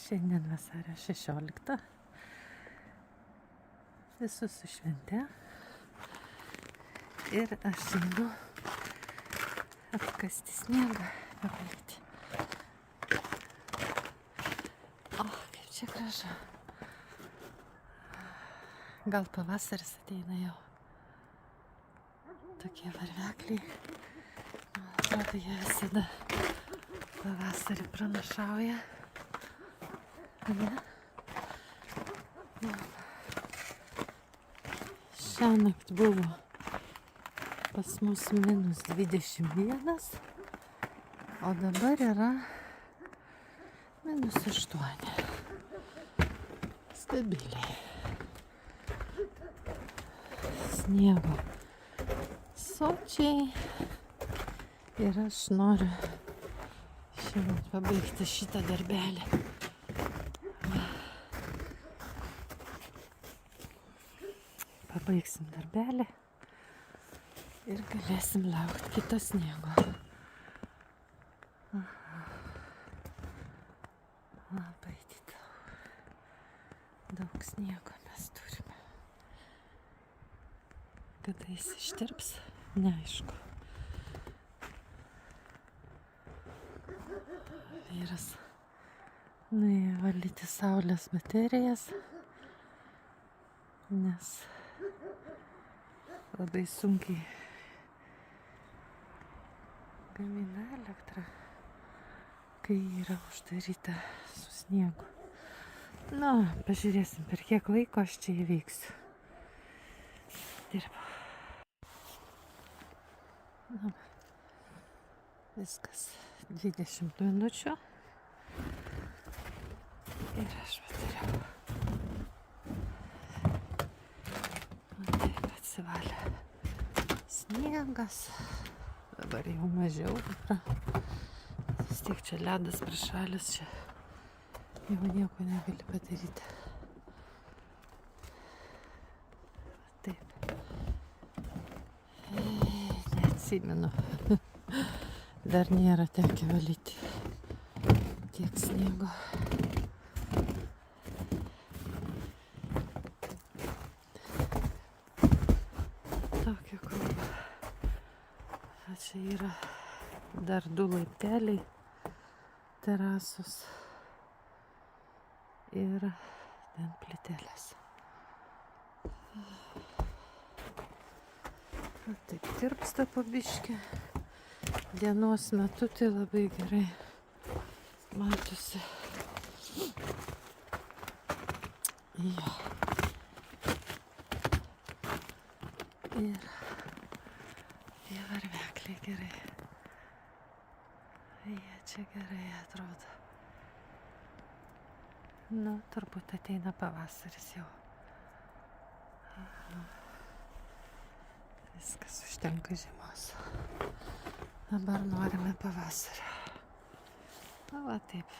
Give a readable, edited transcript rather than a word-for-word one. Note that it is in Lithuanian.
Šiandien vasario 16. Visus su švente. Ir aš einu apkasti sniegą, pavalyti. O, kaip čia gražu. Gal pavasaris ateina jau. Tokie varvekliai. Man atrodo, jie visada pavasarį pranašauja. Ne? Šiąnakt buvo pas mus minus 21, o dabar yra minus 8. Stabiliai. Sniego sočiai. Ir aš noriu šiandien pabaigti šitą darbelį. Pabaigsim darbelį ir galėsim laukti kito sniego. Labai daug sniego mes turime. Kada jis ištirps, neaišku. Vyras nuėjo valyti saulės baterijas, nes labai sunkiai gamina elektrą, kai yra uždaryta su sniegu. Na, pažiūrėsim, per kiek laiko aš čia įveiksiu. Dirbu. Na, viskas 20 minučių. Ir aš padariau. Atsivalė sniegas. Dabar jau mažiau. Vis tiek čia ledas prišalęs, čia jau nieko negali padaryti. Taip. Neatsimenu. Dar nėra tekę valyti tiek sniego. Tokia kalba. Čia yra dar 2 laipteliai terasos ir ten plytelės. Taip tirpsta po biškį. Dienos metu tai labai gerai matosi. Jo. Ir tie varvekliai gerai. Jie čia gerai atrodo. Nu, turbūt ateina pavasaris jau. Viskas užtenka žiemos. Dabar norime pavasario. Na, va taip.